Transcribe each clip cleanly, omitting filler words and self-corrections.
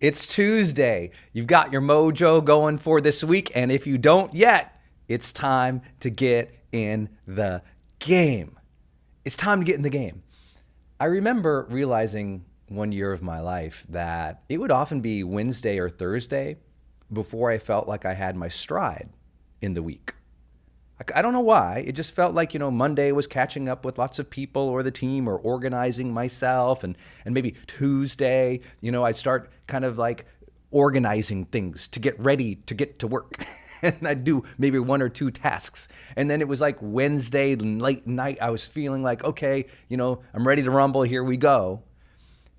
It's Tuesday. You've got your mojo going for this week. And if you don't yet, it's time to get in the game. It's time to get in the game. I remember realizing one year of my life that it would often be Wednesday or Thursday before I felt like I had my stride in the week. I don't know why. It just felt like, Monday was catching up with lots of people or the team or organizing myself. And maybe Tuesday, I'd start kind of like organizing things to get ready to get to work. And I'd do maybe one or two tasks. And then it was like Wednesday, late night, I was feeling like, okay, I'm ready to rumble. Here we go.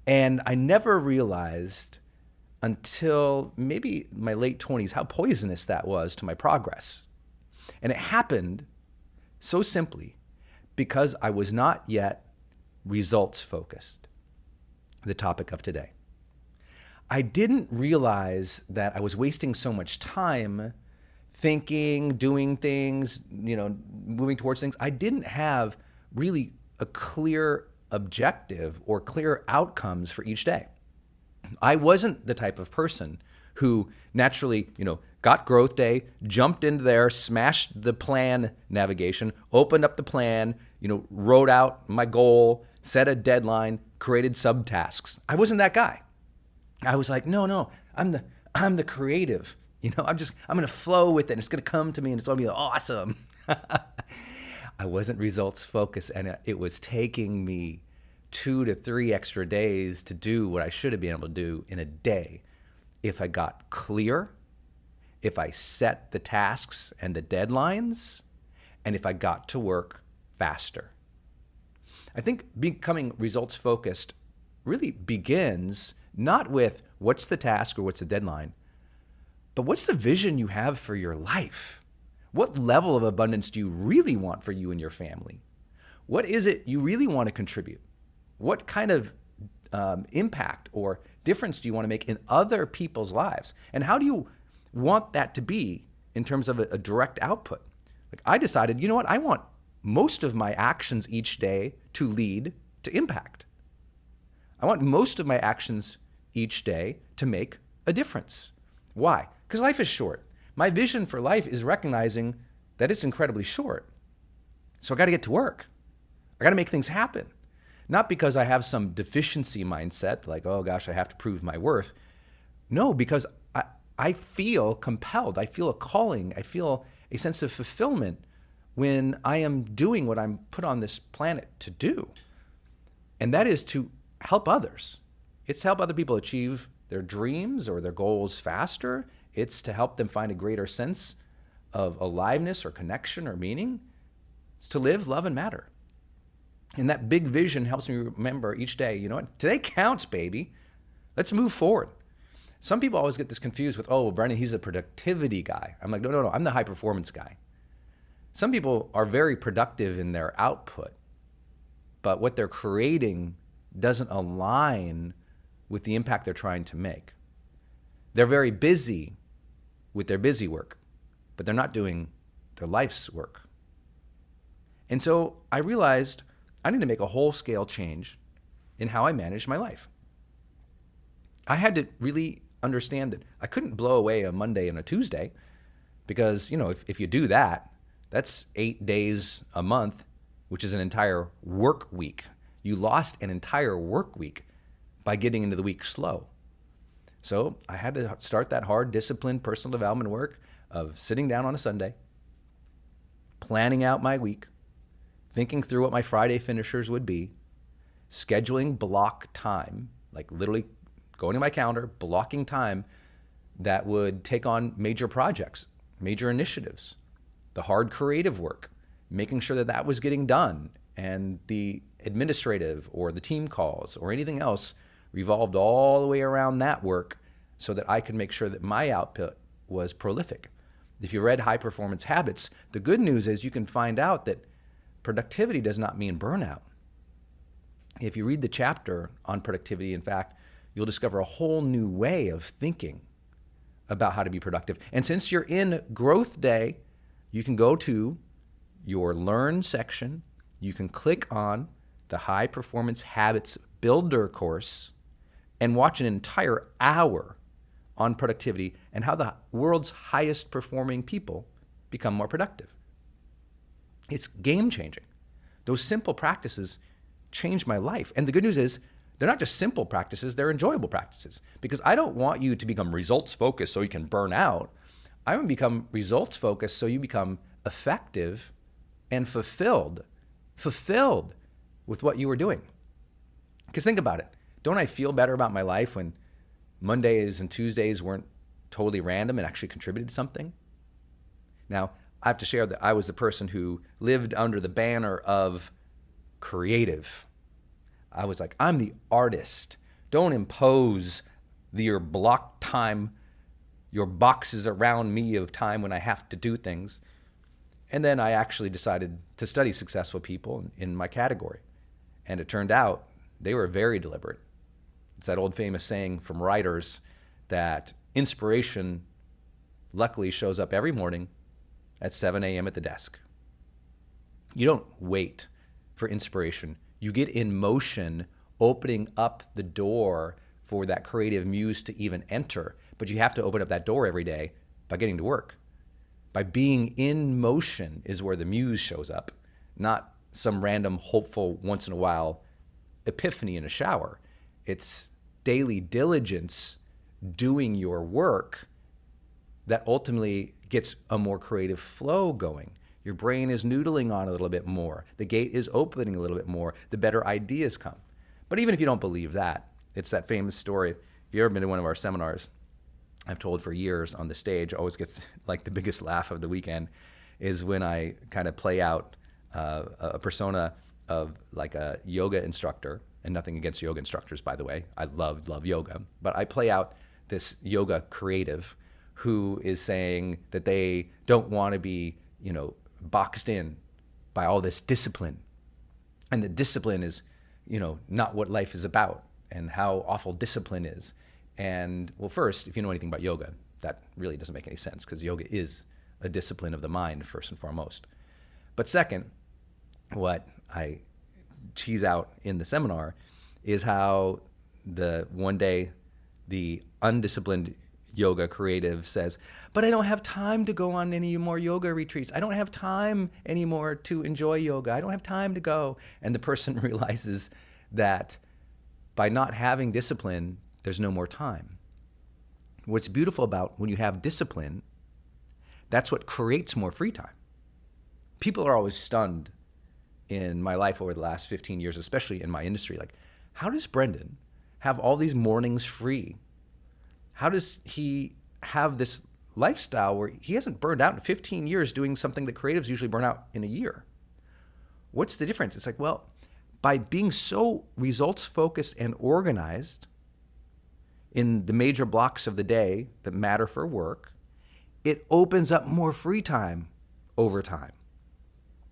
And I never realized until maybe my late 20s how poisonous that was to my progress. And it happened so simply because I was not yet results focused, the topic of today. I didn't realize that I was wasting so much time thinking, doing things, moving towards things. I didn't have really a clear objective or clear outcomes for each day. I wasn't the type of person who naturally, got GrowthDay, jumped into there, smashed the plan navigation, opened up the plan, wrote out my goal, set a deadline, created subtasks. I wasn't that guy. I was like, no, I'm the creative. I'm going to flow with it. And it's going to come to me and it's going to be awesome. I wasn't results focused, and it was taking me 2 to 3 extra days to do what I should have been able to do in a day if I got clear, if I set the tasks and the deadlines, and if I got to work faster. I think becoming results focused really begins not with what's the task or what's the deadline, but what's the vision you have for your life? What level of abundance do you really want for you and your family? What is it you really want to contribute? What kind of impact or difference do you want to make in other people's lives? And how do you want that to be in terms of a direct output? Like, I decided, you know what? I want most of my actions each day to lead to impact. I want most of my actions each day to make a difference. Why? Because life is short. My vision for life is recognizing that it's incredibly short. So I got to get to work. I got to make things happen. Not because I have some deficiency mindset, like, oh gosh, I have to prove my worth. No, because I feel compelled. I feel a calling. I feel a sense of fulfillment when I am doing what I'm put on this planet to do. And that is to help others. It's to help other people achieve their dreams or their goals faster. It's to help them find a greater sense of aliveness or connection or meaning. It's to live, love, and matter. And that big vision helps me remember each day, you know what? Today counts, baby. Let's move forward. Some people always get this confused with, oh, well, Brendan, he's a productivity guy. I'm like, no, I'm the high performance guy. Some people are very productive in their output, but what they're creating doesn't align with the impact they're trying to make. They're very busy with their busy work, but they're not doing their life's work. And so I realized I need to make a whole-scale change in how I manage my life. I had to really understand that I couldn't blow away a Monday and a Tuesday because, if you do that, that's 8 days a month, which is an entire work week. You lost an entire work week by getting into the week slow. So I had to start that hard, disciplined personal development work of sitting down on a Sunday, planning out my week, thinking through what my Friday finishers would be, scheduling block time, like literally going to my calendar, blocking time that would take on major projects, major initiatives, the hard creative work, making sure that that was getting done, and the administrative or the team calls or anything else revolved all the way around that work so that I could make sure that my output was prolific. If you read High Performance Habits, the good news is you can find out that productivity does not mean burnout. If you read the chapter on productivity, in fact, you'll discover a whole new way of thinking about how to be productive. And since you're in GrowthDay, you can go to your Learn section. You can click on the High Performance Habits Builder course, and watch an entire hour on productivity and how the world's highest performing people become more productive. It's game changing. Those simple practices changed my life. And the good news is they're not just simple practices, they're enjoyable practices. Because I don't want you to become results focused so you can burn out. I want to become results focused so you become effective and fulfilled with what you were doing. Because think about it. Don't I feel better about my life when Mondays and Tuesdays weren't totally random and actually contributed to something? Now, I have to share that I was the person who lived under the banner of creative. I was like, I'm the artist. Don't impose your block time, your boxes around me of time when I have to do things. And then I actually decided to study successful people in my category. And it turned out they were very deliberate. It's that old famous saying from writers that inspiration luckily shows up every morning at 7 a.m. at the desk. You don't wait for inspiration. You get in motion, opening up the door for that creative muse to even enter. But you have to open up that door every day by getting to work. By being in motion is where the muse shows up, not some random hopeful once in a while epiphany in a shower. It's daily diligence doing your work that ultimately gets a more creative flow going. Your brain is noodling on a little bit more. The gate is opening a little bit more. The better ideas come. But even if you don't believe that, it's that famous story. If you've ever been to one of our seminars, I've told for years on the stage, always gets like the biggest laugh of the weekend, is when I kind of play out a persona of like a yoga instructor, and nothing against yoga instructors, by the way. I love yoga. But I play out this yoga creative who is saying that they don't want to be, boxed in by all this discipline. And the discipline is, not what life is about and how awful discipline is. And well, first, if you know anything about yoga, that really doesn't make any sense because yoga is a discipline of the mind first and foremost. But second, what I tease out in the seminar is how one day the undisciplined yoga creative says, but I don't have time to go on any more yoga retreats. I don't have time anymore to enjoy yoga. I don't have time to go. And the person realizes that by not having discipline, there's no more time. What's beautiful about when you have discipline, that's what creates more free time. People are always stunned in my life over the last 15 years, especially in my industry. Like, how does Brendan have all these mornings free? How does he have this lifestyle where he hasn't burned out in 15 years doing something that creatives usually burn out in a year? What's the difference? It's like, well, by being so results focused and organized in the major blocks of the day that matter for work, it opens up more free time over time.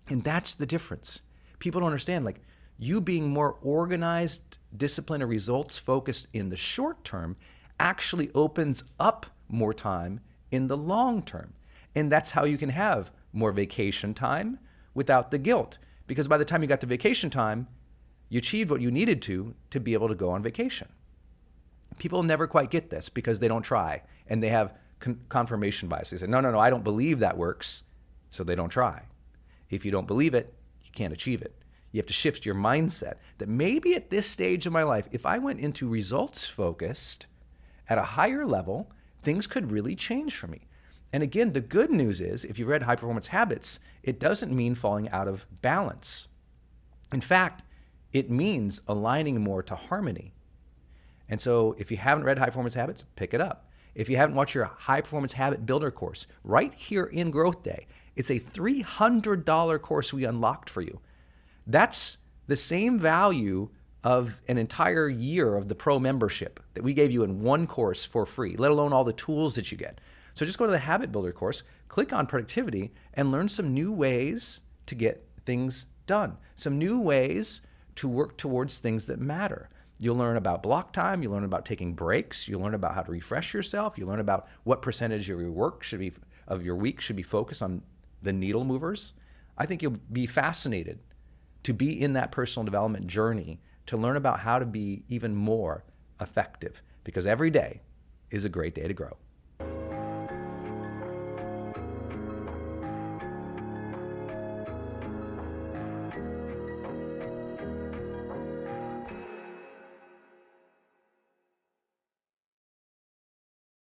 And that's the difference. People don't understand, like, you being more organized, disciplined, and results focused in the short term actually opens up more time in the long term. And that's how you can have more vacation time without the guilt. Because by the time you got to vacation time, you achieved what you needed to be able to go on vacation. People never quite get this because they don't try. And they have confirmation bias. They say, no, I don't believe that works, so they don't try. If you don't believe it, you can't achieve it. You have to shift your mindset that maybe at this stage of my life, if I went into results focused at a higher level, things could really change for me. And again, the good news is, if you've read High Performance Habits, it doesn't mean falling out of balance. In fact, it means aligning more to harmony. And so if you haven't read High Performance Habits, pick it up. If you haven't watched your High Performance Habit Builder course, right here in GrowthDay, it's a $300 course we unlocked for you. That's the same value of an entire year of the pro membership that we gave you in one course for free, let alone all the tools that you get. So just go to the Habit Builder course, click on productivity, and learn some new ways to get things done, some new ways to work towards things that matter. You'll learn about block time, you'll learn about taking breaks, you'll learn about how to refresh yourself, you'll learn about what percentage of your work of your week should be focused on the needle movers. I think you'll be fascinated to be in that personal development journey, to learn about how to be even more effective, because every day is a great day to grow.